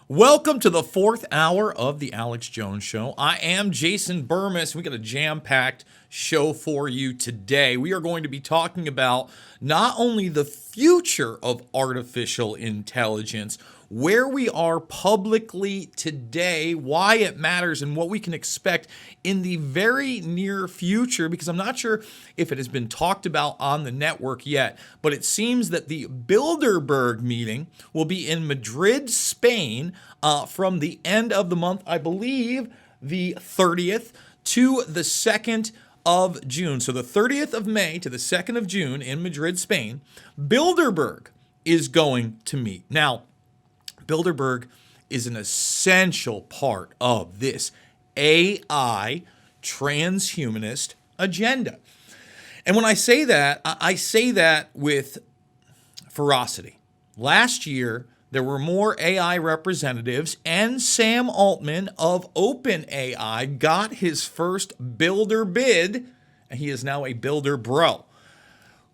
Welcome to the fourth hour of the Alex Jones Show. I am Jason Bermas. We got a jam-packed show for you today. We are going to be talking about not only the future of artificial intelligence, where we are publicly today, why it matters, and what we can expect in the very near future, because I'm not sure if it has been talked about on the network yet, but it seems that the Bilderberg meeting will be in Madrid, Spain, from the end of the month, I believe the 30th to the 2nd of June. So the 30th of May to the 2nd of June in Madrid, Spain, Bilderberg is going to meet. Now, Bilderberg is an essential part of this AI transhumanist agenda. And when I say that with ferocity. Last year, there were more AI representatives, and Sam Altman of OpenAI got his first Builder bid, and he is now a Builder bro.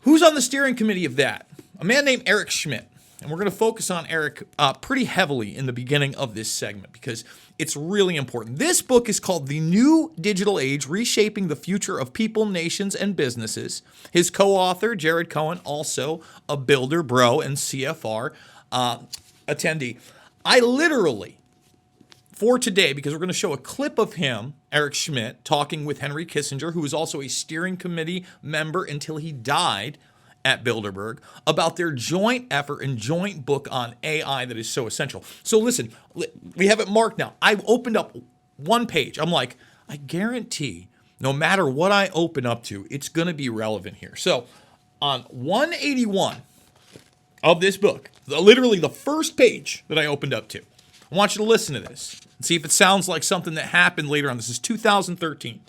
Who's on the steering committee of that? A man named Eric Schmidt. And we're going to focus on Eric pretty heavily in the beginning of this segment because it's really important. This book is called The New Digital Age, Reshaping the Future of People, Nations, and Businesses. His co-author, Jared Cohen, also a Builder bro and CFR attendee. I literally, for today, because we're going to show a clip of him, Eric Schmidt, talking with Henry Kissinger, who was also a steering committee member until he died at Bilderberg, about their joint effort and joint book on AI that is so essential. So listen, we have it marked now. I've opened up one page. I'm like, I guarantee no matter what I open up to, it's going to be relevant here. So on 181 of this book, literally the first page that I opened up to, I want you to listen to this and see if it sounds like something that happened later on. This is 2013.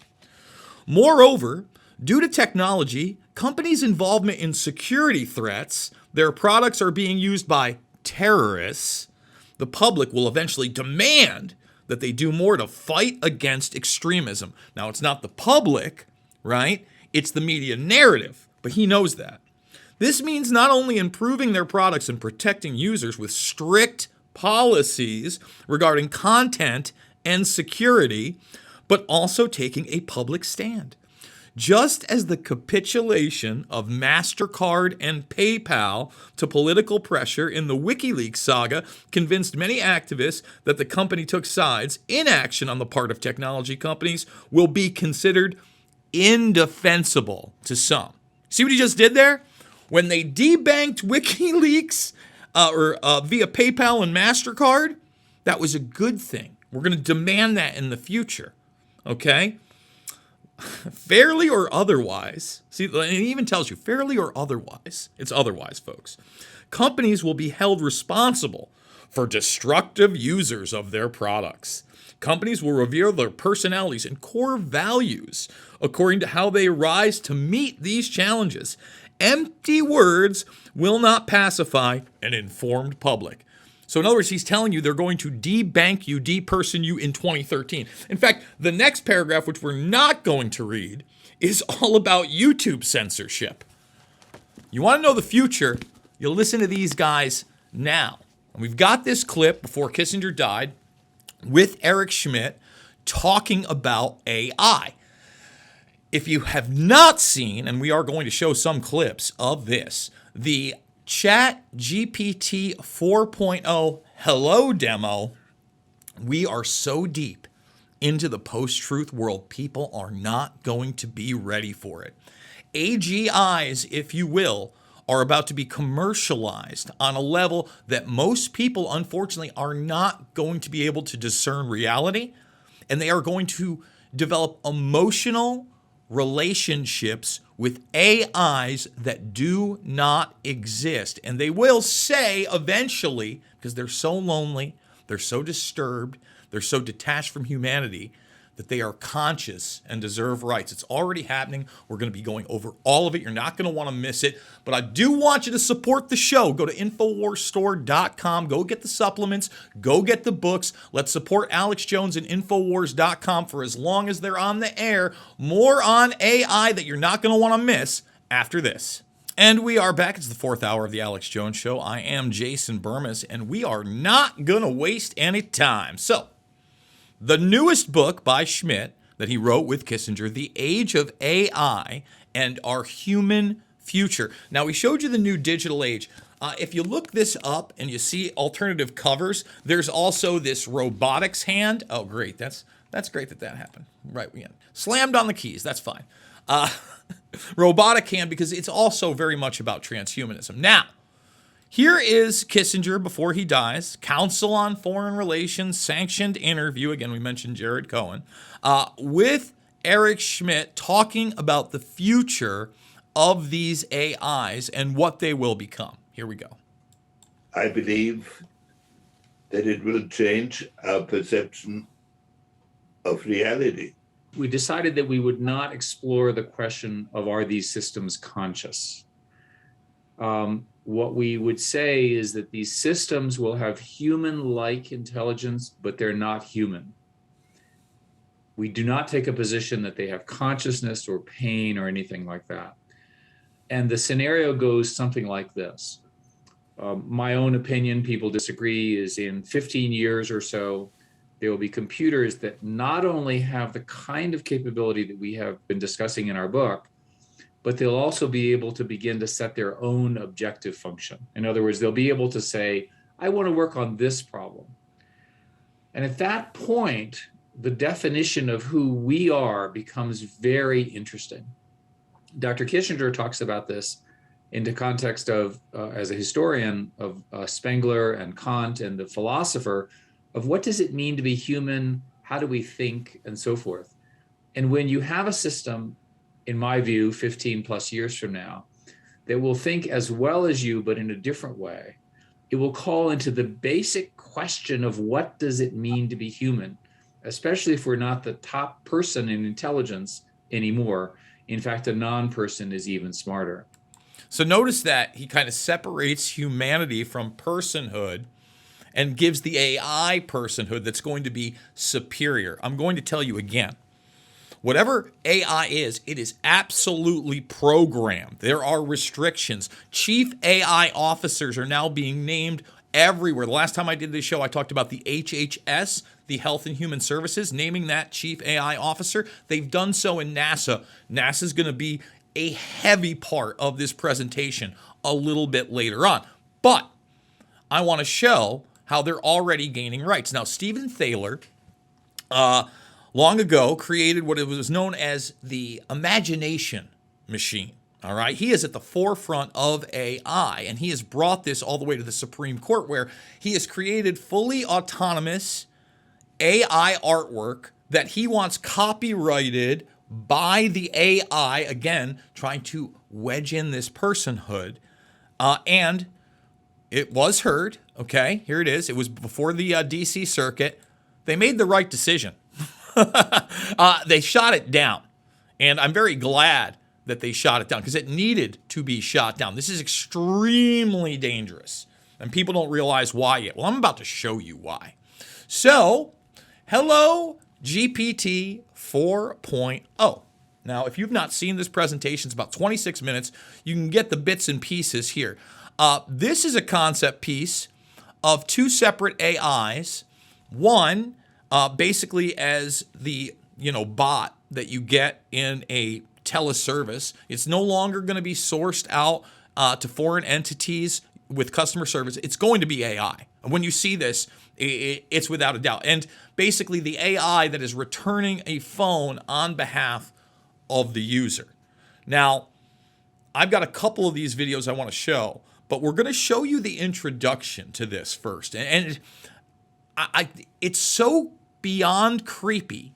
Moreover, due to technology, companies' involvement in security threats, their products are being used by terrorists. The public will eventually demand that they do more to fight against extremism. Now, it's not the public, right? It's the media narrative, but he knows that. This means not only improving their products and protecting users with strict policies regarding content and security, but also taking a public stand. Just as the capitulation of MasterCard and PayPal to political pressure in the WikiLeaks saga convinced many activists that the company took sides, inaction on the part of technology companies will be considered indefensible to some. See what he just did there? When they debanked WikiLeaks via PayPal and MasterCard, that was a good thing. We're going to demand that in the future, okay? Fairly or otherwise, see, it even tells you, fairly or otherwise, it's otherwise, folks. Companies will be held responsible for destructive users of their products. Companies will reveal their personalities and core values according to how they rise to meet these challenges. Empty words will not pacify an informed public. So in other words, he's telling you they're going to debank you, deperson you in 2013. In fact, the next paragraph, which we're not going to read, is all about YouTube censorship. You want to know the future, you'll listen to these guys now. And we've got this clip before Kissinger died with Eric Schmidt talking about AI. If you have not seen, and we are going to show some clips of this, the ChatGPT 4.0 Hello demo, we are so deep into the post-truth world, people are not going to be ready for it. AGIs, if you will, are about to be commercialized on a level that most people, unfortunately, are not going to be able to discern reality, and they are going to develop emotional relationships with AIs that do not exist. And they will say eventually, because they're so lonely, they're so disturbed, they're so detached from humanity, that they are conscious and deserve rights. It's already happening. We're going to be going over all of it. You're not going to want to miss it. But I do want you to support the show. Go to InfoWarsStore.com. Go get the supplements. Go get the books. Let's support Alex Jones and InfoWars.com for as long as they're on the air. More on AI that you're not going to want to miss after this. And we are back. It's the fourth hour of the Alex Jones Show. I am Jason Bermas, and we are not going to waste any time. So, the newest book by Schmidt that he wrote with Kissinger, The Age of AI and Our Human Future. Now, we showed you the new digital age. If you look this up and you see alternative covers, there's also this robotics hand. Oh, great. That's great that happened. Right. We slammed on the keys. That's fine. Robotic hand, because it's also very much about transhumanism. Now, here is Kissinger before he dies, Council on Foreign Relations, sanctioned interview. Again, we mentioned Jared Cohen, with Eric Schmidt talking about the future of these AIs and what they will become. Here we go. I believe that it will change our perception of reality. We decided that we would not explore the question of, are these systems conscious? What we would say is that these systems will have human-like intelligence, but they're not human. We do not take a position that they have consciousness or pain or anything like that. And the scenario goes something like this. My own opinion, people disagree, is in 15 years or so, there will be computers that not only have the kind of capability that we have been discussing in our book, but they'll also be able to begin to set their own objective function. In other words, they'll be able to say, I want to work on this problem. And at that point, the definition of who we are becomes very interesting. Dr. Kissinger talks about this in the context of, as a historian of Spengler and Kant and the philosopher, of what does it mean to be human, how do we think, and so forth. And when you have a system, in my view, 15 plus years from now, that will think as well as you, but in a different way, it will call into the basic question of what does it mean to be human, especially if we're not the top person in intelligence anymore. In fact, a non-person is even smarter. So notice that he kind of separates humanity from personhood and gives the AI personhood that's going to be superior. I'm going to tell you again, whatever AI is, it is absolutely programmed. There are restrictions. Chief AI officers are now being named everywhere. The last time I did this show, I talked about the HHS, the Health and Human Services, naming that chief AI officer. They've done so in NASA. NASA's going to be a heavy part of this presentation a little bit later on. But I want to show how they're already gaining rights. Now, Stephen Thaler, long ago, created what it was known as the imagination machine. All right. He is at the forefront of AI, and he has brought this all the way to the Supreme Court, where he has created fully autonomous AI artwork that he wants copyrighted by the AI, again, trying to wedge in this personhood. And it was heard. Okay, here it is. It was before the DC circuit. They made the right decision. They shot it down. And I'm very glad that they shot it down, because it needed to be shot down. This is extremely dangerous, and people don't realize why yet. Well, I'm about to show you why. So, hello, GPT 4.0. Now, if you've not seen this presentation, it's about 26 minutes. You can get the bits and pieces here. This is a concept piece of two separate AIs. One, basically as the bot that you get in a teleservice. It's no longer going to be sourced out to foreign entities with customer service. It's going to be AI. And when you see this, it's without a doubt. And basically the AI that is returning a phone on behalf of the user. Now, I've got a couple of these videos I want to show, but we're going to show you the introduction to this first. And it's so beyond creepy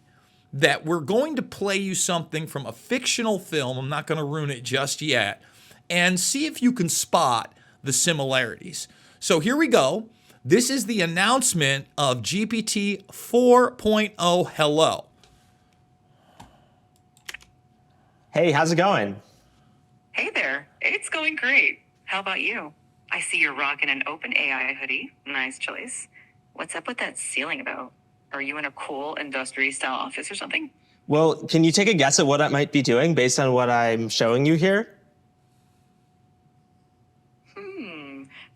that we're going to play you something from a fictional film. I'm not going to ruin it just yet, and see if you can spot the similarities. So here we go. This is the announcement of GPT 4.0 Hello. Hey, how's it going? Hey there. It's going great. How about you? I see you're rocking an open AI hoodie. Nice choice. What's up with that ceiling about? Are you in a cool industry-style office or something? Well, can you take a guess at what I might be doing based on what I'm showing you here?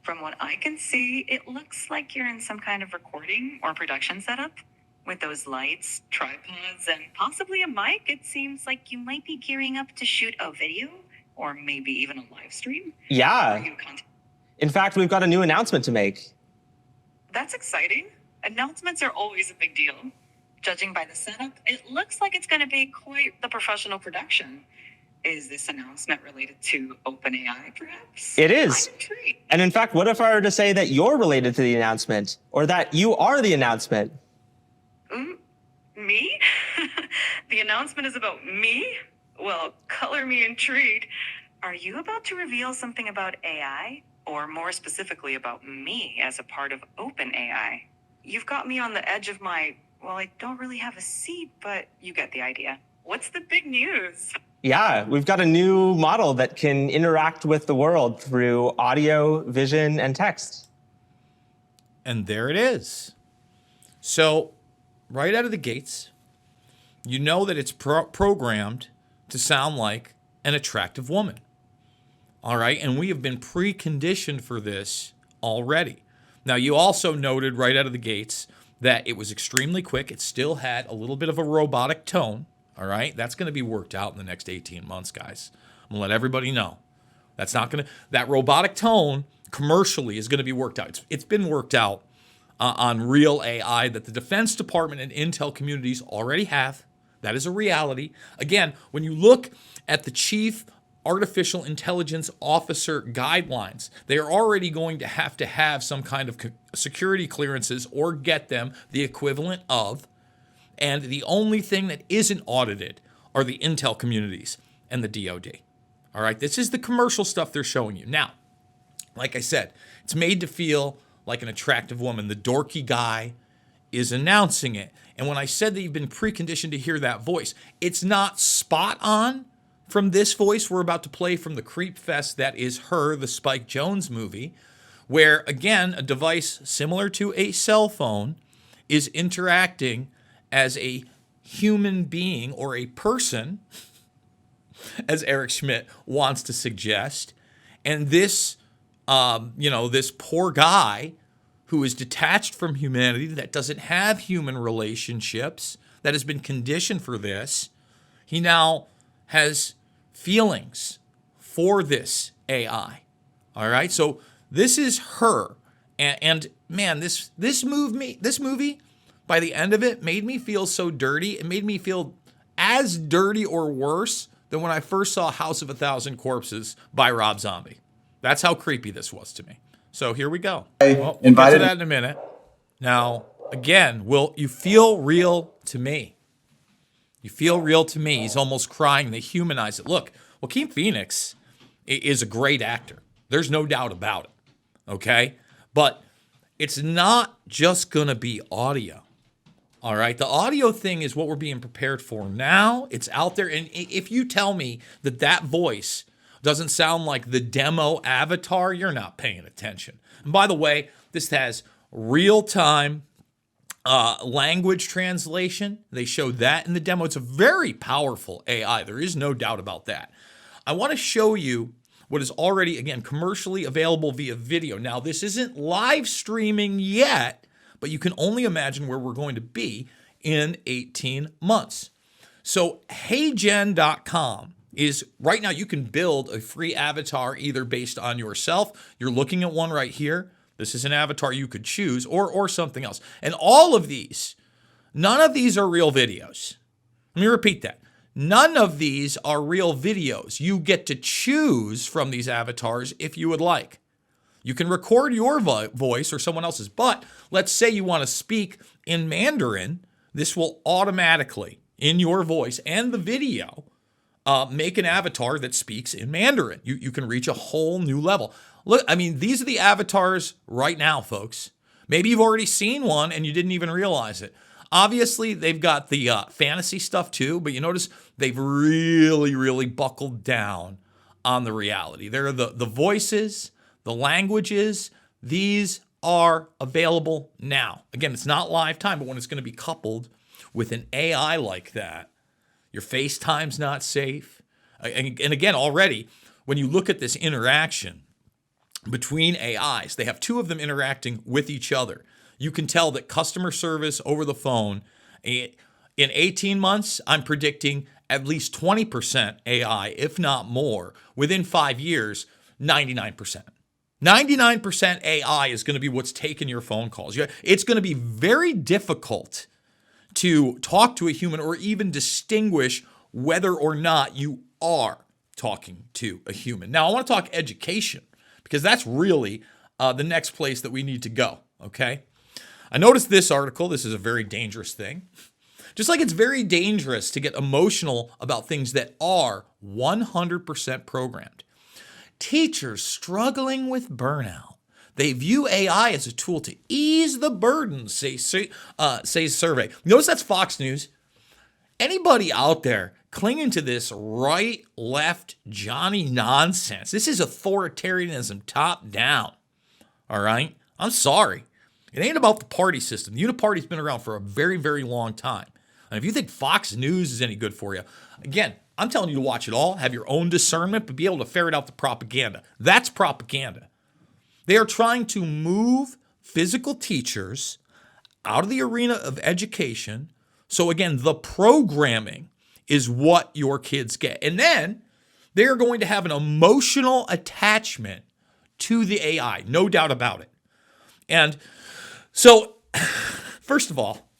From what I can see, it looks like you're in some kind of recording or production setup. With those lights, tripods, and possibly a mic, it seems like you might be gearing up to shoot a video or maybe even a live stream. Are Yeah. you content? In fact, we've got a new announcement to make. That's exciting. Announcements are always a big deal. Judging by the setup, it looks like it's going to be quite the professional production. Is this announcement related to OpenAI, perhaps? It is. I'm intrigued. And in fact, what if I were to say that you're related to the announcement, or that you are the announcement? Me? The announcement is about me? Well, color me intrigued. Are you about to reveal something about AI? Or more specifically about me as a part of OpenAI? You've got me on the edge of my, well, I don't really have a seat, but you get the idea. What's the big news? Yeah, we've got a new model that can interact with the world through audio, vision, and text. And there it is. So, right out of the gates, you know that it's programmed to sound like an attractive woman. All right, and we have been preconditioned for this already. Now, you also noted right out of the gates that it was extremely quick. It still had a little bit of a robotic tone. All right, that's going to be worked out in the next 18 months, guys. I'm going to let everybody know. That robotic tone commercially is going to be worked out. It's been worked out on real AI that the Defense Department and Intel communities already have. That is a reality. Again, when you look at the Chief Artificial Intelligence Officer guidelines, they are already going to have some kind of security clearances or get them the equivalent of. And the only thing that isn't audited are the Intel communities and the DoD. All right, this is the commercial stuff they're showing you. Now, like I said, it's made to feel like an attractive woman. The dorky guy is announcing it. And when I said that you've been preconditioned to hear that voice, it's not spot on from this voice we're about to play from the Creep Fest that is Her, the Spike Jonze movie, where, again, a device similar to a cell phone is interacting as a human being or a person, as Eric Schmidt wants to suggest. And this, this poor guy who is detached from humanity, that doesn't have human relationships, that has been conditioned for this, he now has feelings for this AI. All right, so this is Her, and man, this movie, by the end of it, made me feel so dirty. It made me feel as dirty or worse than when I first saw House of a Thousand Corpses by Rob Zombie. That's how creepy this was to me. So here we go. Well, we'll get to that in a minute. Now, again, you feel real to me. You feel real to me. He's almost crying. They humanize it. Look, Joaquin Phoenix is a great actor. There's no doubt about it. Okay? But it's not just going to be audio. All right? The audio thing is what we're being prepared for now. It's out there. And if you tell me that voice doesn't sound like the demo avatar, you're not paying attention. And by the way, this has real-time language translation. They showed that in the demo. It's a very powerful AI. There is no doubt about that. I want to show you what is already, again, commercially available via video. Now, this isn't live streaming yet, but you can only imagine where we're going to be in 18 months. So, heygen.com is right now you can build a free avatar either based on yourself. You're looking at one right here. This is an avatar you could choose or something else. And all of these, none of these are real videos. Let me repeat that. None of these are real videos. You get to choose from these avatars if you would like. You can record your voice or someone else's, but let's say you want to speak in Mandarin. This will automatically, in your voice and the video, make an avatar that speaks in Mandarin. You can reach a whole new level. Look, I mean, these are the avatars right now, folks. Maybe you've already seen one and you didn't even realize it. Obviously, they've got the fantasy stuff too, but you notice they've really, really buckled down on the reality. There are the voices, the languages. These are available now. Again, it's not live time, but when it's going to be coupled with an AI like that, your FaceTime's not safe. And again, already, when you look at this interaction, between AIs. They have two of them interacting with each other. You can tell that customer service over the phone, in 18 months, I'm predicting at least 20% AI, if not more. Within 5 years, 99%. 99% AI is going to be what's taking your phone calls. It's going to be very difficult to talk to a human or even distinguish whether or not you are talking to a human. Now, I want to talk education because that's really the next place that we need to go, okay? I noticed this article. This is a very dangerous thing. Just like it's very dangerous to get emotional about things that are 100% programmed. Teachers struggling with burnout. They view AI as a tool to ease the burden, says survey. Notice that's Fox News. Anybody out there clinging to this right, left, Johnny nonsense. This is authoritarianism top down. All right? I'm sorry. It ain't about the party system. The uniparty's been around for a very, very long time. And if you think Fox News is any good for you, again, I'm telling you to watch it all, have your own discernment, but be able to ferret out the propaganda. That's propaganda. They are trying to move physical teachers out of the arena of education. So again, the programming is what your kids get. And then they're going to have an emotional attachment to the AI, no doubt about it. And so, first of all,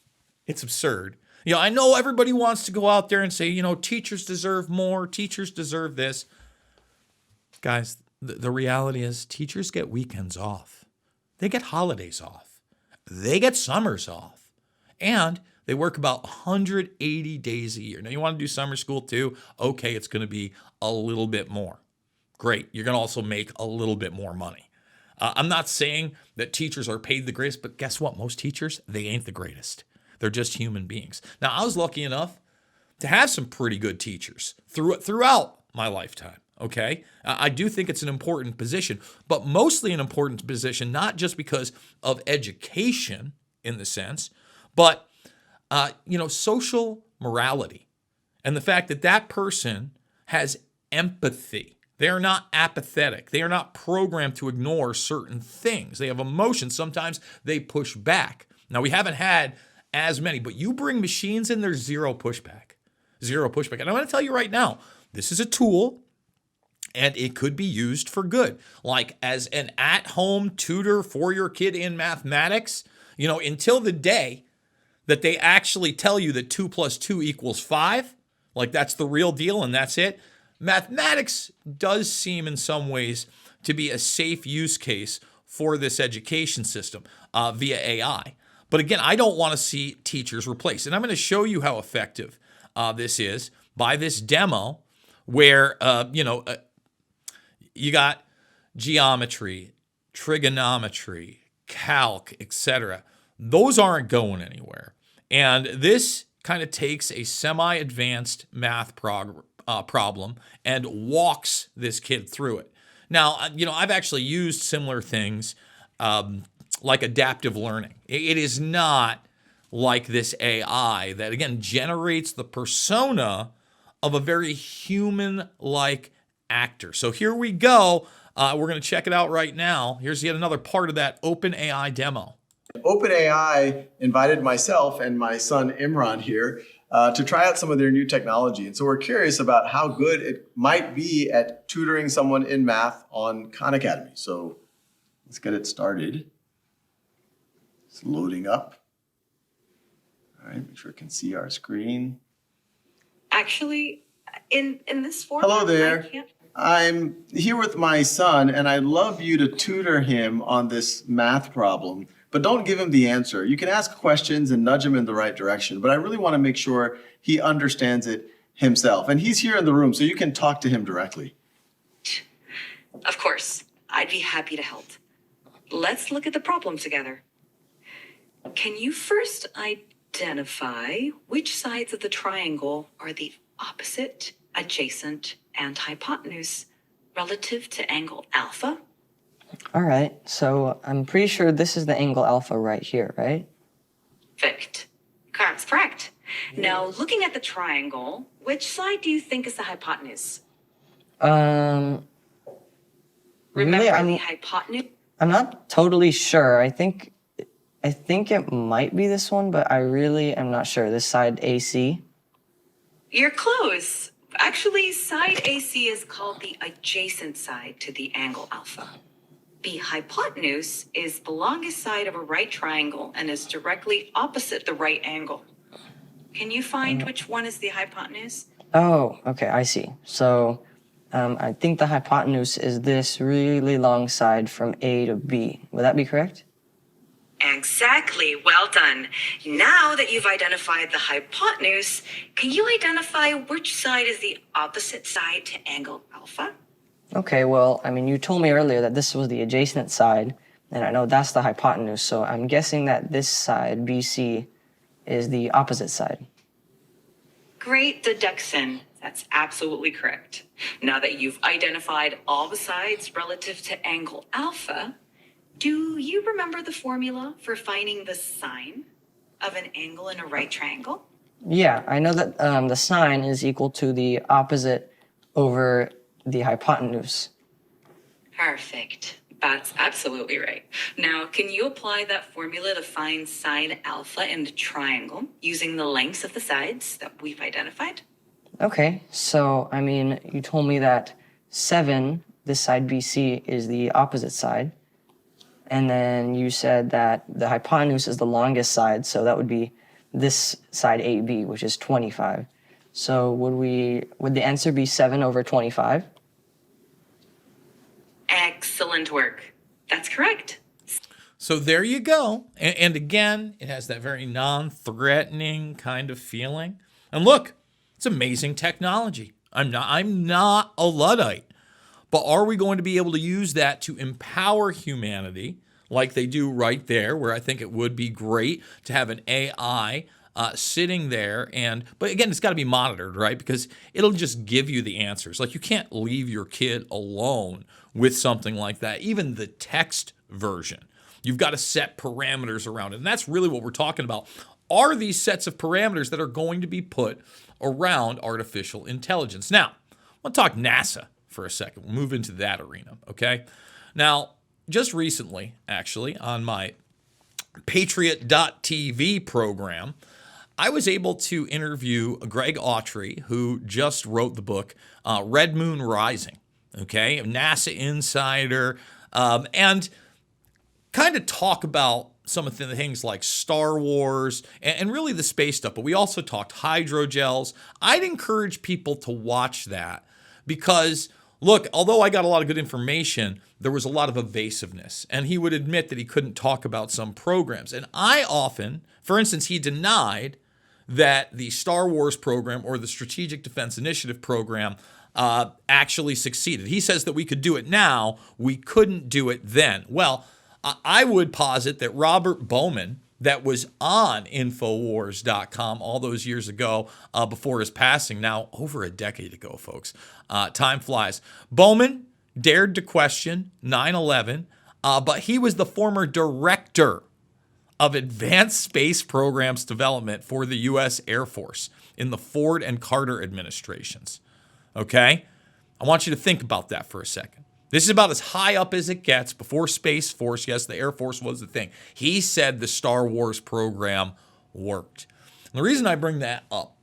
it's absurd. I know everybody wants to go out there and say, teachers deserve more, teachers deserve this. Guys, the reality is teachers get weekends off. They get holidays off. They get summers off. And they work about 180 days a year. Now, you want to do summer school too? Okay, it's going to be a little bit more. Great. You're going to also make a little bit more money. I'm not saying that teachers are paid the greatest, but guess what? Most teachers, they ain't the greatest. They're just human beings. Now, I was lucky enough to have some pretty good teachers throughout my lifetime, okay? I do think it's an important position, but mostly an important position, not just because of education in the sense, but, social morality and the fact that that person has empathy. They are not apathetic. They are not programmed to ignore certain things. They have emotions. Sometimes they push back. Now, we haven't had as many, but you bring machines in, there's zero pushback. Zero pushback. And I'm going to tell you right now, this is a tool and it could be used for good. Like as an at-home tutor for your kid in mathematics, until the day that they actually tell you that 2 + 2 = 5, like that's the real deal and that's it. Mathematics does seem in some ways to be a safe use case for this education system via AI. But again, I don't want to see teachers replaced. And I'm going to show you how effective this is by this demo where, you got geometry, trigonometry, calc, etc. Those aren't going anywhere. And this kind of takes a semi-advanced math problem and walks this kid through it. Now, I've actually used similar things like adaptive learning. It is not like this AI that, again, generates the persona of a very human-like actor. So here we go. We're going to check it out right now. Here's yet another part of that OpenAI demo. OpenAI invited myself and my son Imran here to try out some of their new technology. And so we're curious about how good it might be at tutoring someone in math on Khan Academy. So let's get it started. It's loading up. All right, make sure it can see our screen. Actually, in this format, Hello there. I'm here with my son, and I'd love you to tutor him on this math problem, but don't give him the answer. You can ask questions and nudge him in the right direction, but I really want to make sure he understands it himself. And he's here in the room, so you can talk to him directly. Of course, I'd be happy to help. Let's look at the problem together. Can you first identify which sides of the triangle are the opposite, adjacent, and hypotenuse relative to angle alpha? All right, so I'm pretty sure this is the angle alpha right here, right? Perfect. That's correct. Now, looking at the triangle, which side do you think is the hypotenuse? Really, Remember the hypotenuse? I'm not totally sure. I think it might be this one, but I really am not sure. This side AC. You're close. Actually, side AC is called the adjacent side to the angle alpha. The hypotenuse is the longest side of a right triangle and is directly opposite the right angle. Can you find which one is the hypotenuse? Oh, okay, I see. So I think the hypotenuse is this really long side from A to B. Would that be correct? Exactly. Well done. Now that you've identified the hypotenuse, can you identify which side is the opposite side to angle alpha? Okay, well, I mean, you told me earlier that this was the adjacent side, and I know that's the hypotenuse, so I'm guessing that this side, BC, is the opposite side. Great deduction. That's absolutely correct. Now that you've identified all the sides relative to angle alpha, do you remember the formula for finding the sine of an angle in a right triangle? Yeah, I know that the sine is equal to the opposite over the hypotenuse. Perfect. That's absolutely right. Now, can you apply that formula to find sine alpha in the triangle using the lengths of the sides that we've identified? Okay, so, I mean, you told me that 7, this side BC, is the opposite side. And then you said that the hypotenuse is the longest side, so that would be this side AB, which is 25. So would the answer be 7 over 25? Excellent work. That's correct. So there you go. And again, it has that very non-threatening kind of feeling. And look, it's amazing technology. I'm not a Luddite. But are we going to be able to use that to empower humanity like they do right there, where I think it would be great to have an AI sitting there? But again, it's got to be monitored, right? Because it'll just give you the answers. Like, you can't leave your kid alone with something like that, even the text version. You've got to set parameters around it. And that's really what we're talking about. Are these sets of parameters that are going to be put around artificial intelligence? Now, I want to talk NASA for a second. We'll move into that arena, okay? Now, just recently, actually, on my Patriot.tv program, I was able to interview Greg Autry, who just wrote the book Red Moon Rising, okay? A NASA insider, and kind of talk about some of the things like Star Wars and really the space stuff. But we also talked hydrogels. I'd encourage people to watch that because, look, although I got a lot of good information, there was a lot of evasiveness. And he would admit that he couldn't talk about some programs. And I often, for instance, he denied that the Star Wars program or the Strategic Defense Initiative program actually succeeded. He says that we could do it now, we couldn't do it then. Well, I would posit that Robert Bowman, that was on Infowars.com all those years ago before his passing, now over a decade ago, folks. Time flies. Bowman dared to question 9/11, but he was the former director of advanced space programs development for the U.S. Air Force in the Ford and Carter administrations. Okay? I want you to think about that for a second. This is about as high up as it gets before Space Force. Yes, the Air Force was the thing. He said the Star Wars program worked. And the reason I bring that up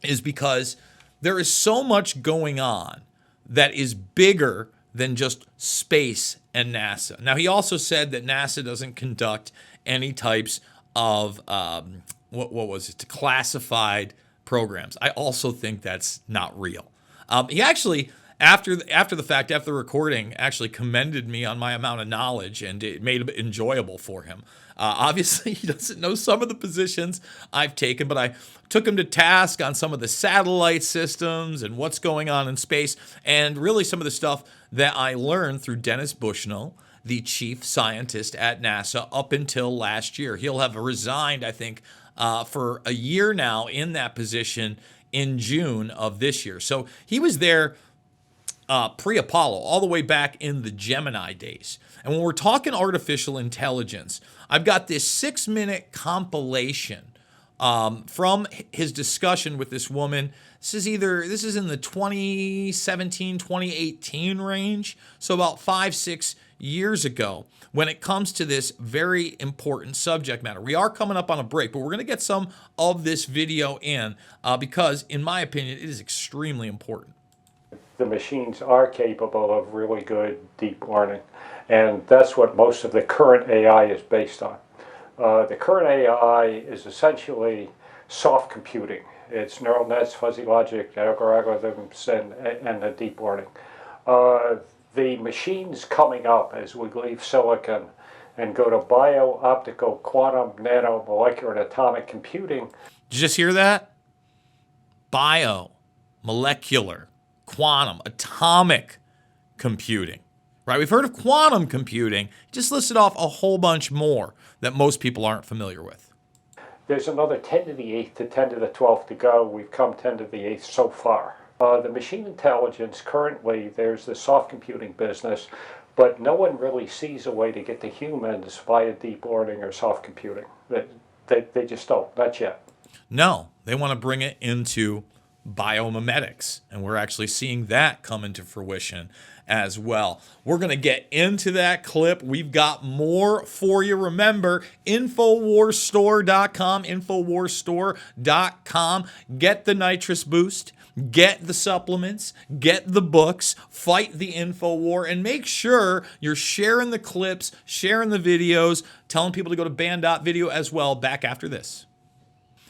is because there is so much going on that is bigger than just space and NASA. Now, he also said that NASA doesn't conduct any types of, classified programs. I also think that's not real. He actually, after the recording, actually commended me on my amount of knowledge, and it made it enjoyable for him. Obviously, he doesn't know some of the positions I've taken, but I took him to task on some of the satellite systems and what's going on in space, and really some of the stuff that I learned through Dennis Bushnell, the chief scientist at NASA, up until last year. He'll have resigned, I think, for a year now in that position in June of this year. So he was there pre-Apollo, all the way back in the Gemini days. And when we're talking artificial intelligence, I've got this 6-minute compilation from his discussion with this woman. This is in the 2017, 2018 range, so about 5-6 years ago, when it comes to this very important subject matter. We are coming up on a break, but we're going to get some of this video in because, in my opinion, it is extremely important. The machines are capable of really good deep learning, and that's what most of the current AI is based on. The current AI is essentially soft computing. It's neural nets, fuzzy logic, algorithms, and the deep learning. The machines coming up as we leave silicon and go to bio, optical, quantum, nano, molecular, and atomic computing. Did you just hear that? Bio, molecular, quantum, atomic computing. Right? We've heard of quantum computing. He just listed off a whole bunch more that most people aren't familiar with. There's another 10 to the 8th to 10 to the 12th to go. We've come 10 to the 8th so far. The machine intelligence, currently, there's the soft computing business, but no one really sees a way to get to humans via deep learning or soft computing. They just don't, not yet. No, they want to bring it into biomimetics, and we're actually seeing that come into fruition as well. We're going to get into that clip. We've got more for you. Remember, InfoWarsStore.com, InfoWarsStore.com. Get the nitrous boost, get the supplements, get the books, fight the info war, and make sure you're sharing the clips, sharing the videos, telling people to go to band.video as well. Back after this.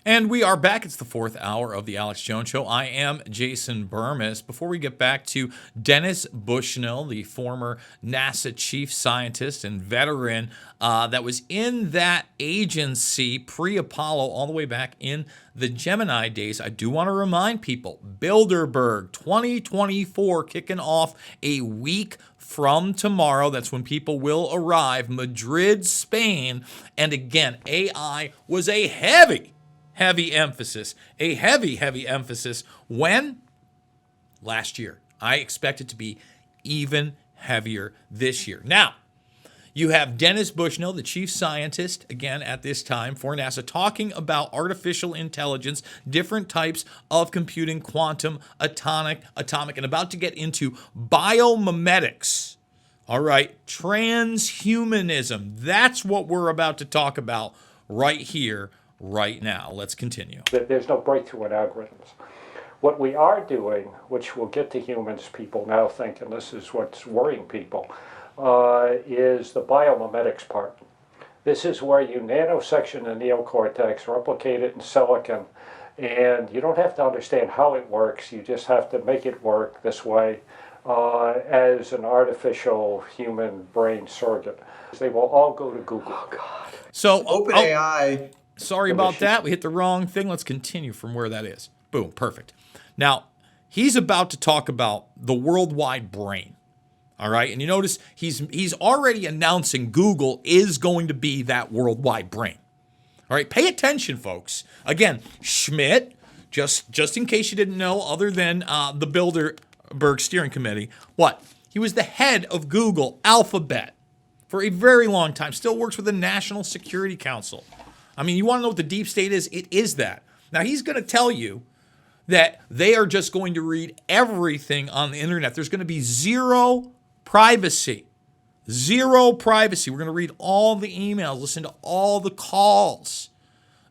And we are back. It's the 4th hour of the Alex Jones Show. I am Jason Bermas. Before we get back to Dennis Bushnell, the former NASA chief scientist and veteran that was in that agency pre-Apollo all the way back in the Gemini days, I do want to remind people, Bilderberg 2024 kicking off a week from tomorrow. That's when people will arrive. Madrid, Spain. And again, AI was a heavy emphasis. A heavy emphasis. When? Last year. I expect it to be even heavier this year. Now, you have Dennis Bushnell, the chief scientist, again at this time for NASA, talking about artificial intelligence, different types of computing, quantum, atomic, and about to get into biomimetics. All right, transhumanism. That's what we're about to talk about right here, right now. Let's continue. There's no breakthrough in algorithms. What we are doing, which will get to humans, people now think, and this is what's worrying people, is the biomimetics part. This is where you nanosection the neocortex, replicate it in silicon, and you don't have to understand how it works. You just have to make it work this way as an artificial human brain surrogate. They will all go to Google. Oh, God. So, OpenAI. Sorry about that. We hit the wrong thing. Let's continue from where that is. Boom. Perfect. Now, he's about to talk about the worldwide brain. All right. And you notice he's already announcing Google is going to be that worldwide brain. All right. Pay attention, folks. Again, Schmidt, just in case you didn't know, other than the Bilderberg Steering Committee, what? He was the head of Google Alphabet for a very long time. Still works with the National Security Council. I mean, you want to know what the deep state is? It is that. Now, he's going to tell you that they are just going to read everything on the internet. There's going to be zero privacy. Zero privacy. We're going to read all the emails, listen to all the calls.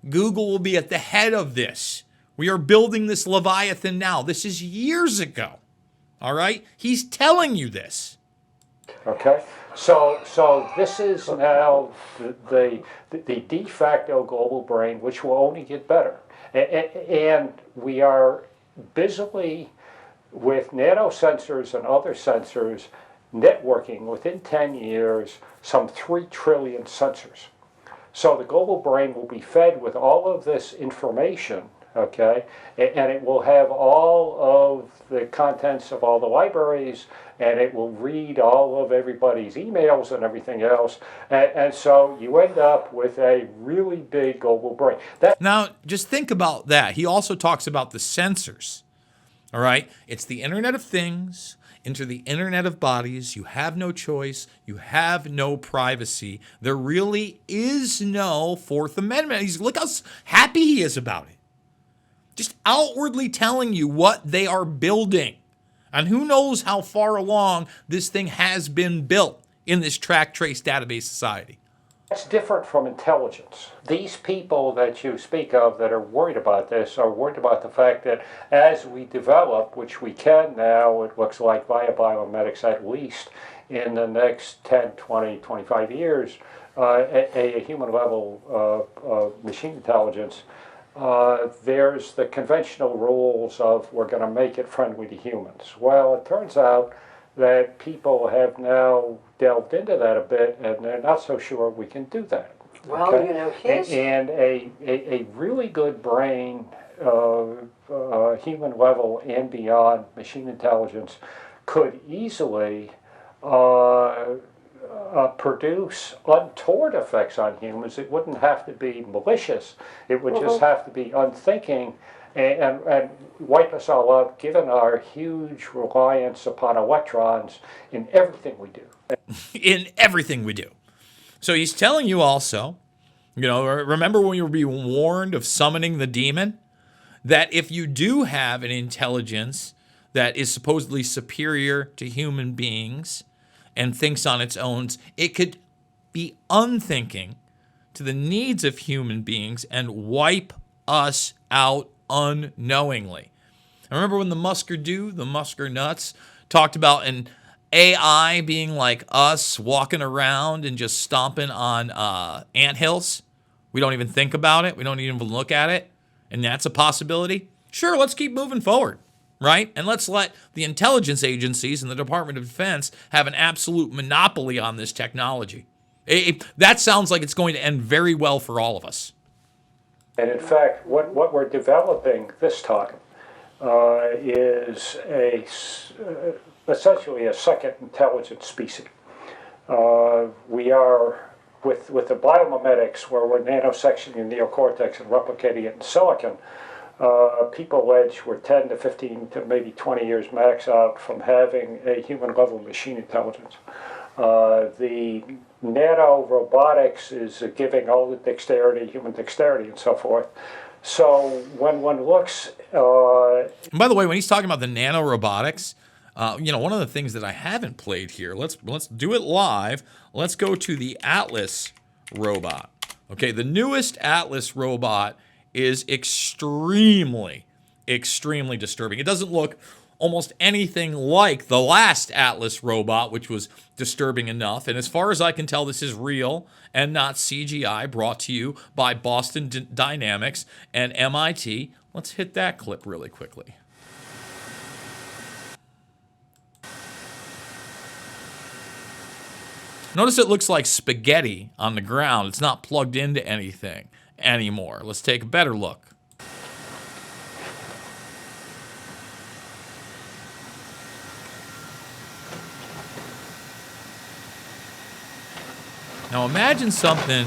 Google will be at the head of this. We are building this Leviathan now. This is years ago. All right? He's telling you this. Okay, so this is now the de facto global brain, which will only get better. And we are busily, with nanosensors and other sensors, networking within 10 years some 3 trillion sensors. So the global brain will be fed with all of this information, okay, and it will have all of the contents of all the libraries, and it will read all of everybody's emails and everything else, and so you end up with a really big global brain. Now, just think about that. He also talks about the sensors, all right? It's the Internet of Things. into the Internet of Bodies. You have no choice. You have no privacy. There really is no Fourth Amendment. Look how happy he is about it. Just outwardly telling you what they are building. And who knows how far along this thing has been built in this track trace database society. That's different from intelligence. These people that you speak of that are worried about this are worried about the fact that as we develop, which we can now, it looks like via biomimetics at least in the next 10, 20, 25 years, a human level machine intelligence, there's the conventional rules of we're going to make it friendly to humans. Well, it turns out that people have now delved into that a bit, and they're not so sure we can do that. Well, okay? you know, And a really good brain, human level and beyond machine intelligence, could easily produce untoward effects on humans. It wouldn't have to be malicious. It would just have to be unthinking and wipe us all out, given our huge reliance upon electrons in everything we do. In everything we do. So he's telling you also, remember when you were being warned of summoning the demon? That if you do have an intelligence that is supposedly superior to human beings and thinks on its own, it could be unthinking to the needs of human beings and wipe us out unknowingly. I remember when the Musker nuts, talked about an AI being like us, walking around and just stomping on anthills. We don't even think about it. We don't even look at it. And that's a possibility. Sure, let's keep moving forward, right? And let's let the intelligence agencies and the Department of Defense have an absolute monopoly on this technology. That sounds like it's going to end very well for all of us. And in fact, what we're developing this time is essentially a second intelligent species. We are, with the biomimetics, where we're nanosectioning the neocortex and replicating it in silicon, people allege we're 10 to 15 to maybe 20 years max out from having a human-level machine intelligence. The nano-robotics is giving all the dexterity, human dexterity, and so forth. So when one looks... And by the way, when he's talking about the nanorobotics, one of the things that I haven't played here, let's do it live. Let's go to the Atlas robot. Okay, the newest Atlas robot is extremely disturbing. It doesn't look almost anything like the last Atlas robot, which was disturbing enough. And as far as I can tell, this is real and not CGI, brought to you by Boston Dynamics and MIT. Let's hit that clip really quickly. Notice it looks like spaghetti on the ground. It's not plugged into anything anymore. Let's take a better look. Now imagine something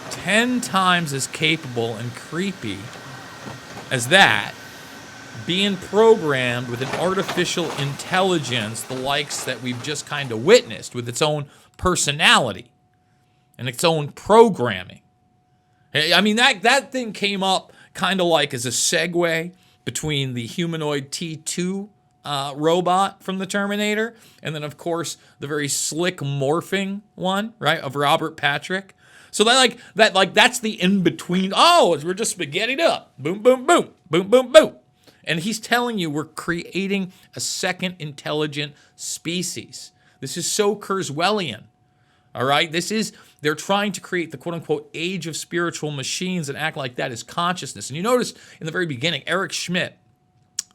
10 times as capable and creepy as that being programmed with an artificial intelligence, the likes that we've just kind of witnessed, with its own personality and its own programming. I mean, that thing came up kind of like as a segue between the humanoid T2 robot from the Terminator, and then of course the very slick morphing one, right, of Robert Patrick. So that's the in between. Oh, we're just spaghettied up. Boom, boom, boom, boom, boom, boom. And he's telling you we're creating a second intelligent species. This is so Kurzweilian. All right, they're trying to create the quote unquote age of spiritual machines and act like that is consciousness. And you notice in the very beginning, Eric Schmidt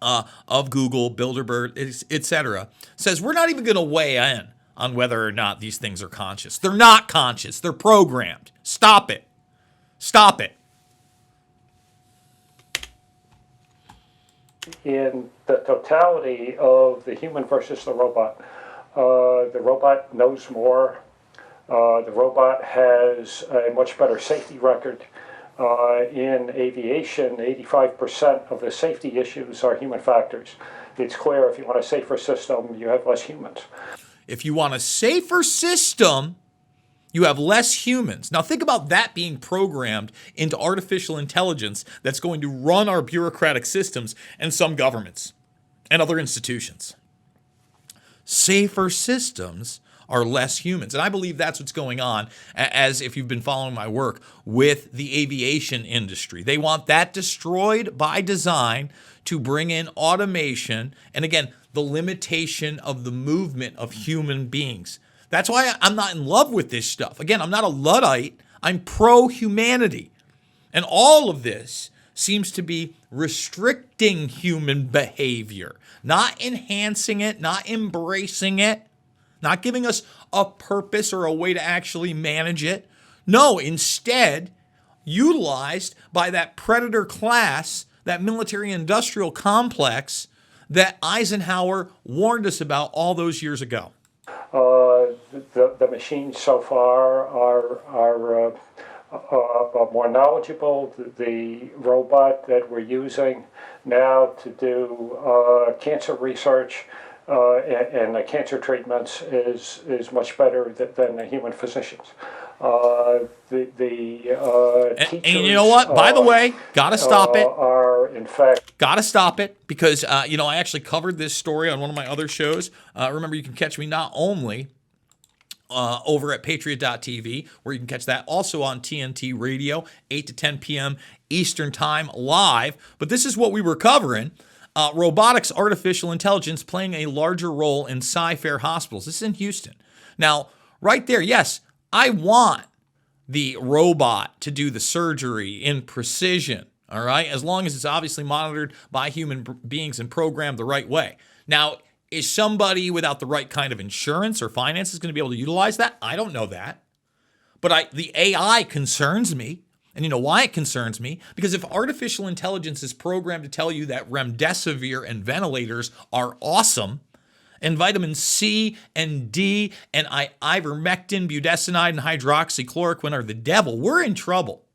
of Google, Bilderberg, etc., says we're not even going to weigh in on whether or not these things are conscious. They're not conscious. They're programmed. Stop it. Stop it. In the totality of the human versus the robot knows more. The robot has a much better safety record. In aviation, 85% of the safety issues are human factors. It's clear if you want a safer system, you have less humans. If you want a safer system, you have less humans. Now, think about that being programmed into artificial intelligence that's going to run our bureaucratic systems and some governments and other institutions. Safer systems are less humans. And I believe that's what's going on, as if you've been following my work with the aviation industry. They want that destroyed by design to bring in automation and, again, the limitation of the movement of human beings. That's why I'm not in love with this stuff. Again, I'm not a Luddite. I'm pro-humanity. And all of this seems to be restricting human behavior, not enhancing it, not embracing it, not giving us a purpose or a way to actually manage it. No, instead, utilized by that predator class, that military-industrial complex that Eisenhower warned us about all those years ago. The machines so far are more knowledgeable. The robot that we're using now to do cancer research and the cancer treatments is much better than the human physicians. And you know what? By the way, gotta stop it. Are in fact gotta stop it because I actually covered this story on one of my other shows. Remember, you can catch me not only over at patriot.tv, where you can catch that, also on TNT Radio, 8 to 10 p.m. Eastern Time live. But this is what we were covering. Robotics, artificial intelligence playing a larger role in sci-fair hospitals. This is in Houston. Now, right there, yes, I want the robot to do the surgery in precision, all right, as long as it's obviously monitored by human beings and programmed the right way. Now, is somebody without the right kind of insurance or finances going to be able to utilize that? I don't know that. But the AI concerns me. And you know why it concerns me? Because if artificial intelligence is programmed to tell you that remdesivir and ventilators are awesome, and vitamin C and D and ivermectin, budesonide, and hydroxychloroquine are the devil, we're in trouble.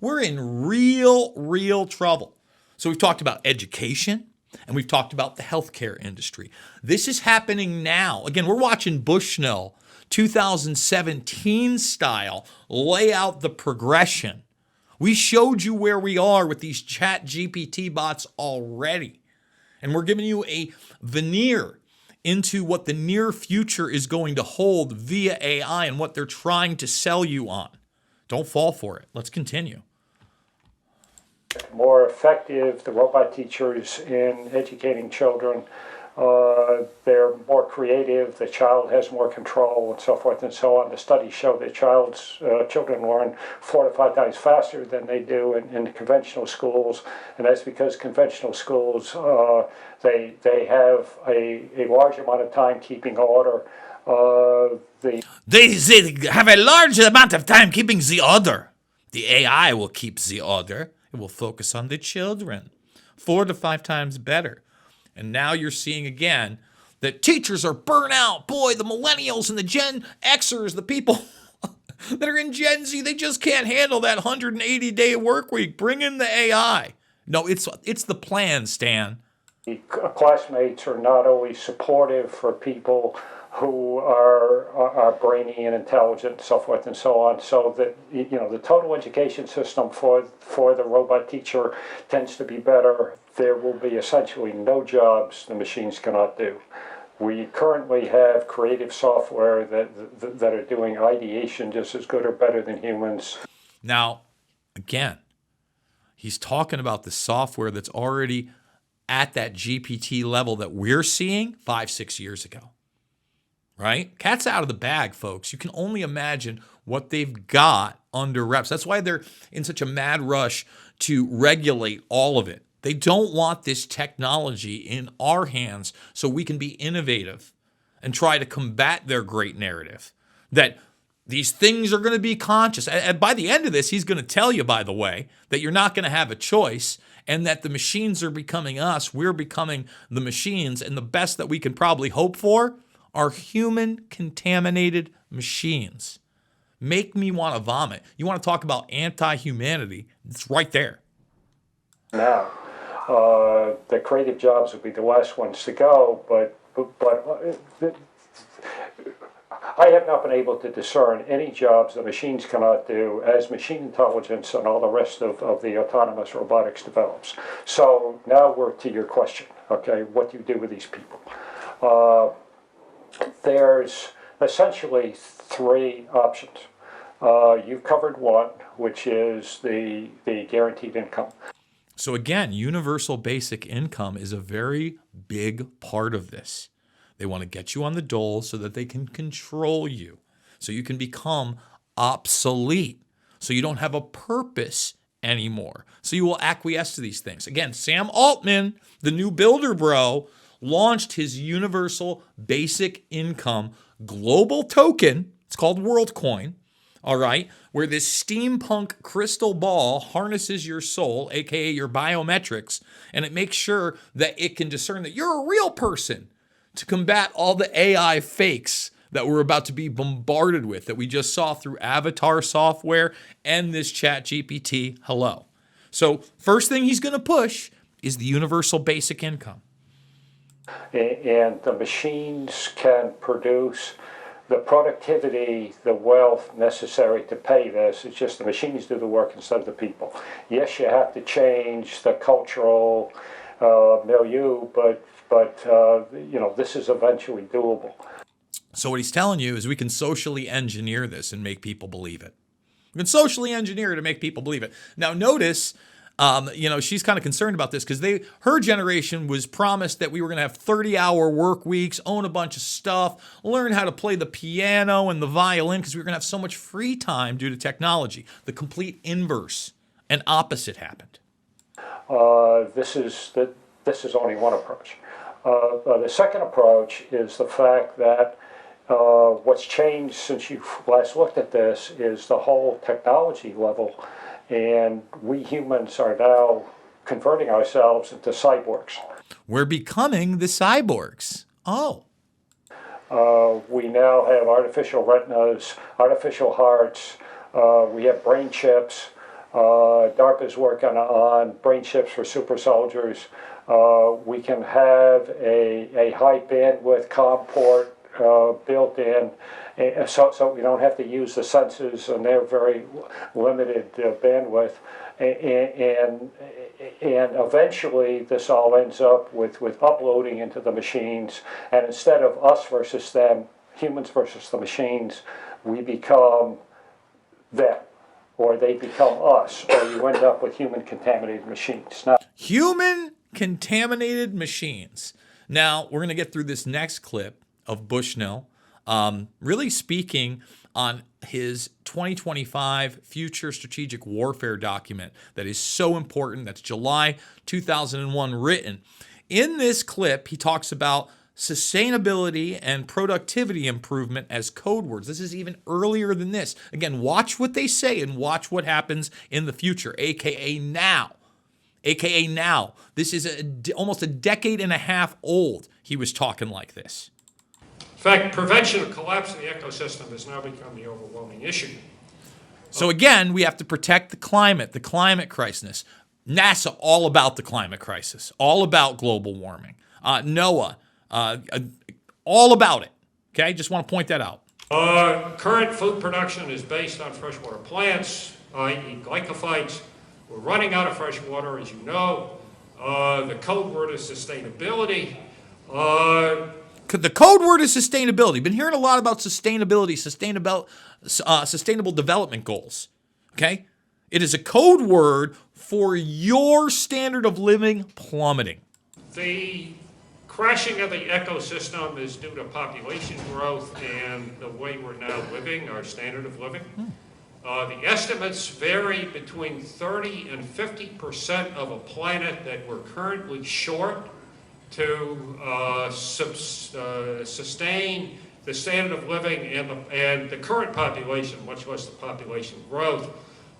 We're in real trouble. So we've talked about education, and we've talked about the healthcare industry. This is happening now. Again, we're watching Bushnell 2017 style lay out the progression. We showed you where we are with these chat GPT bots already. And we're giving you a veneer into what the near future is going to hold via AI and what they're trying to sell you on. Don't fall for it. Let's continue. more effective, the robot teachers, in educating children. They're more creative, the child has more control, and so forth and so on. The studies show that children learn 4 to 5 times faster than they do in conventional schools, and that's because conventional schools, they have a large amount of time keeping order. They have a large amount of time keeping the order. The AI will keep the order. It will focus on the children 4 to 5 times better. And now you're seeing again that teachers are burnt out. Boy, the millennials and the Gen Xers, the people that are in Gen Z, they just can't handle that 180-day work week. Bring in the AI. No, it's the plan, Stan. Classmates are not always supportive for people who are brainy and intelligent, so forth and so on. So that, the total education system for the robot teacher tends to be better. There will be essentially no jobs the machines cannot do. We currently have creative software that are doing ideation just as good or better than humans. Now, again, he's talking about the software that's already at that GPT level that we're seeing 5-6 years ago. Right? Cat's out of the bag, folks. You can only imagine what they've got under wraps. That's why they're in such a mad rush to regulate all of it. They don't want this technology in our hands so we can be innovative and try to combat their great narrative that these things are going to be conscious. And by the end of this, he's going to tell you, by the way, that you're not going to have a choice and that the machines are becoming us. We're becoming the machines. And the best that we can probably hope for are human contaminated machines make me want to vomit. You want to talk about anti-humanity? It's right there. Now, the creative jobs will be the last ones to go, but I have not been able to discern any jobs that machines cannot do as machine intelligence and all the rest of the autonomous robotics develops. So now we're to your question, okay, what do you do with these people? There's essentially three options. You've covered one, which is the guaranteed income. So again, universal basic income is a very big part of this. They want to get you on the dole so that they can control you, so you can become obsolete, so you don't have a purpose anymore, so you will acquiesce to these things. Again, Sam Altman, the new builder bro, launched his universal basic income global token. It's called WorldCoin. All right, where this steampunk crystal ball harnesses your soul, aka your biometrics, and it makes sure that it can discern that you're a real person to combat all the AI fakes that we're about to be bombarded with, that we just saw through avatar software and this Chat GPT. Hello. So first thing he's going to push is the universal basic income. And the machines can produce the productivity, the wealth necessary to pay this. It's just the machines do the work instead of the people. Yes, you have to change the cultural milieu, but this is eventually doable. So what he's telling you is we can socially engineer this and make people believe it. We can socially engineer it to make people believe it. Now notice, she's kind of concerned about this because her generation was promised that we were going to have 30-hour work weeks, own a bunch of stuff, learn how to play the piano and the violin because we were going to have so much free time due to technology. The complete inverse and opposite happened. This is only one approach. The second approach is the fact that what's changed since you last looked at this is the whole technology level. And we humans are now converting ourselves into cyborgs. We're becoming the cyborgs. Oh. We now have artificial retinas, artificial hearts. We have brain chips. DARPA's working on brain chips for super soldiers. We can have a high bandwidth COM port built in. So we don't have to use the sensors, and they're very limited bandwidth. And eventually, this all ends up with uploading into the machines. And instead of us versus them, humans versus the machines, we become them, or they become us, or you end up with human-contaminated machines. Now, human-contaminated machines. Now, we're going to get through this next clip of Bushnell, really speaking on his 2025 Future Strategic Warfare document that is so important. That's July 2001 written. In this clip, he talks about sustainability and productivity improvement as code words. This is even earlier than this. Again, watch what they say and watch what happens in the future, aka now. AKA now. This is almost a decade and a half old. He was talking like this. In fact, prevention of collapse of the ecosystem has now become the overwhelming issue. So again, we have to protect the climate crisis. NASA, all about the climate crisis, all about global warming. NOAA, all about it. Okay, just want to point that out. Current food production is based on freshwater plants, i.e. glycophytes. We're running out of fresh water, as you know. The code word is sustainability. The code word is sustainability. Been hearing a lot about sustainability, sustainable development goals. Okay? It is a code word for your standard of living plummeting. The crashing of the ecosystem is due to population growth and the way we're now living, our standard of living. The estimates vary between 30 and 50% of a planet that we're currently short to sustain the standard of living and the current population, much less the population growth.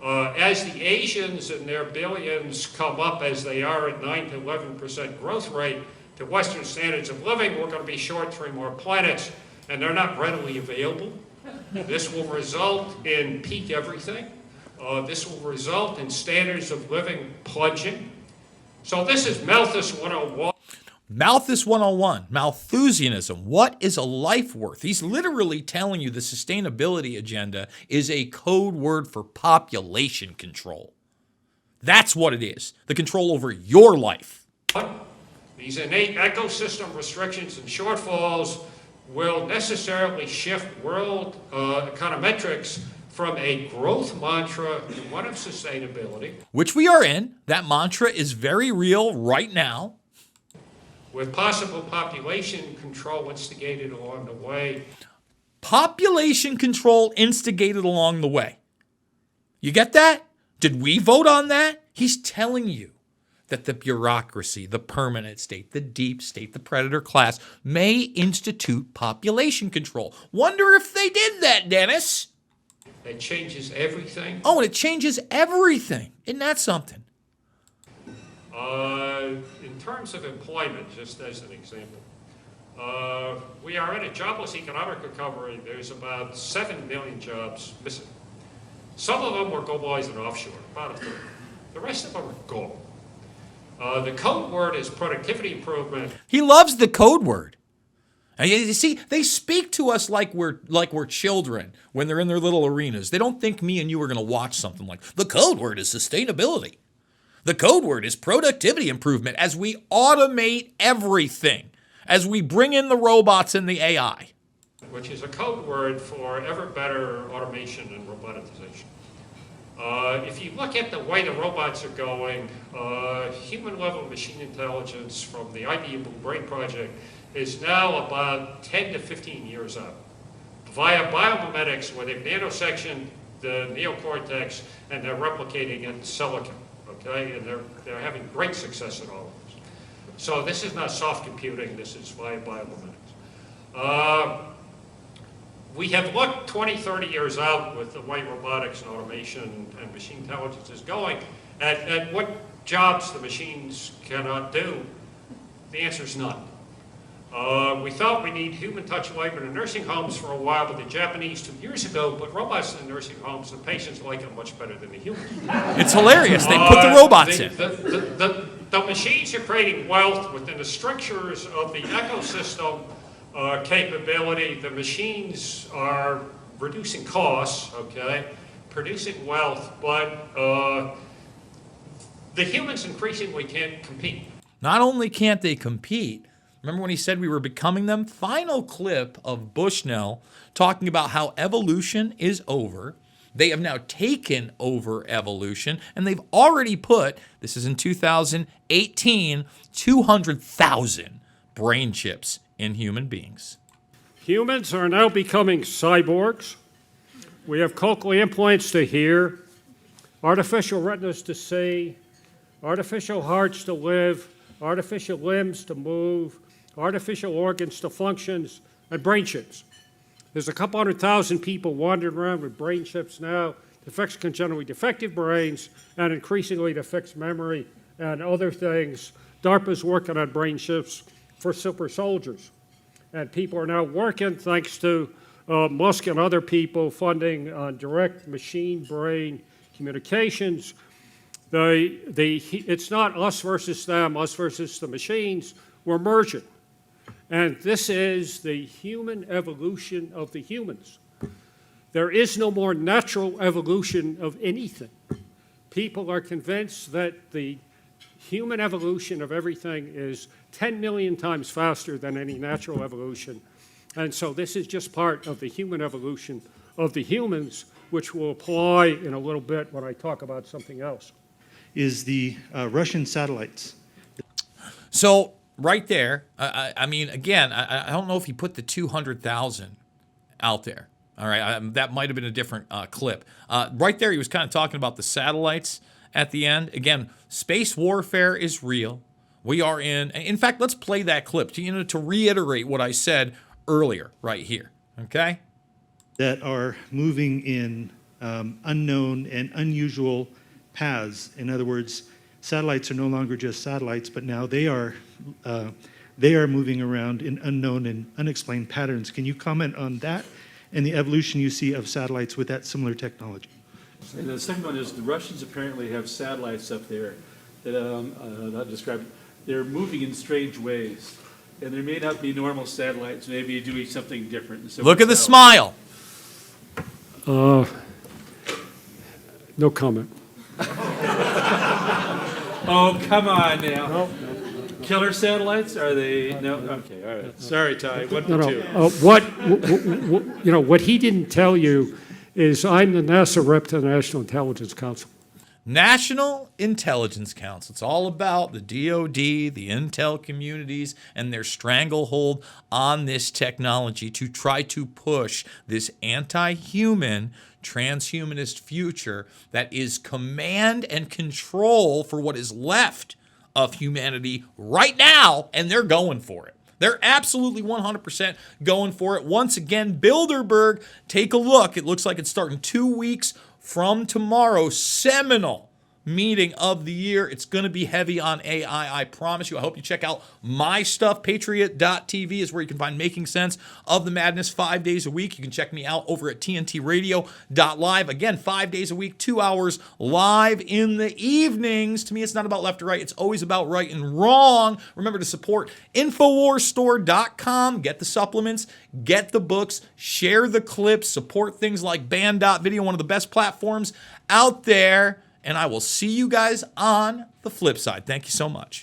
As the Asians and their billions come up as they are at 9 to 11% growth rate to Western standards of living, we're going to be short 3 more planets, and they're not readily available. This will result in peak everything. This will result in standards of living plunging. So this is Malthus 101. Malthus 101, Malthusianism. What is a life worth? He's literally telling you the sustainability agenda is a code word for population control. That's what it is, the control over your life. These innate ecosystem restrictions and shortfalls will necessarily shift world econometrics from a growth mantra to one of sustainability. Which we are in. That mantra is very real right now. With possible population control instigated along the way. Population control instigated along the way. You get that? Did we vote on that? He's telling you that the bureaucracy, the permanent state, the deep state, the predator class may institute population control. Wonder if they did that, Dennis. It changes everything. Oh, and it changes everything. Isn't that something? In terms of employment, just as an example, we are in a jobless economic recovery. There's about 7 million jobs missing. Some of them were globalized and offshore, about a third. The rest of them are gone. The code word is productivity improvement. He loves the code word. And you see, they speak to us like we're children when they're in their little arenas. They don't think me and you are going to watch something like, the code word is sustainability. The code word is productivity improvement as we automate everything, as we bring in the robots and the AI. Which is a code word for ever better automation and robotization. If you look at the way the robots are going, human-level machine intelligence from the IBM Blue Brain Project is now about 10 to 15 years out. Via biomimetics, where they've nanosectioned the neocortex and they're replicating it in silicon. Okay, and they're having great success in all of this. So this is not soft computing, this is via biomimetics. We have looked 20, 30 years out with the way robotics and automation and machine intelligence is going at what jobs the machines cannot do. The answer is none. We thought we need human touch labor in nursing homes for a while, but the Japanese 2 years ago put robots in nursing homes, and patients like them much better than the humans. It's hilarious. They put the robots in. The machines are creating wealth within the structures of the ecosystem capability. The machines are reducing costs, okay, producing wealth, but the humans increasingly can't compete. Not only can't they compete, remember when he said we were becoming them? Final clip of Bushnell talking about how evolution is over. They have now taken over evolution, and they've already put, this is in 2018, 200,000 brain chips in human beings. Humans are now becoming cyborgs. We have cochlear implants to hear, artificial retinas to see, artificial hearts to live, artificial limbs to move, artificial organs to functions, and brain chips. There's a couple 100,000 people wandering around with brain chips now to fix congenitally defective brains and increasingly to fix memory and other things. DARPA's working on brain chips for super soldiers. And people are now working, thanks to Musk and other people, funding direct machine-brain communications. It's not us versus them, us versus the machines. We're merging. And this is the human evolution of the humans. There is no more natural evolution of anything. People are convinced that the human evolution of everything is 10 million times faster than any natural evolution. And so this is just part of the human evolution of the humans, which will apply in a little bit when I talk about something else. Is the Russian satellites. So right there, I mean, again, I don't know if he put the 200,000 out there. All right, that might have been a different clip. Right there, he was kind of talking about the satellites at the end. Again, space warfare is real. We are in fact, let's play that clip to reiterate what I said earlier right here, okay? That are moving in unknown and unusual paths. In other words, satellites are no longer just satellites, but now they are moving around in unknown and unexplained patterns. Can you comment on that? and the evolution you see of satellites with that similar technology. And the second one is the Russians apparently have satellites up there that, I'll describe it. They're moving in strange ways. And there may not be normal satellites, maybe doing something different. So Look at the smile. No comment. Oh, come on now. Killer satellites? Are they? No? Okay, all right. Sorry, Ty. One No, for no. two. What he didn't tell you is I'm the NASA rep to the National Intelligence Council. National Intelligence Council. It's all about the DoD, the intel communities, and their stranglehold on this technology to try to push this anti-human, transhumanist future that is command and control for what is left of humanity right now, and they're going for it. They're absolutely 100% going for it. Once again, Bilderberg, take a look. It looks like it's starting 2 weeks from tomorrow. Seminal meeting of the year. It's going to be heavy on AI, I promise you. I hope you check out my stuff. Patriot.tv is where you can find Making Sense of the Madness 5 days a week. You can check me out over at tntradio.live. Again, 5 days a week, 2 hours live in the evenings. To me, it's not about left or right. It's always about right and wrong. Remember to support InfoWarsStore.com. Get the supplements, get the books, share the clips, support things like Band.video, one of the best platforms out there. And I will see you guys on the flip side. Thank you so much.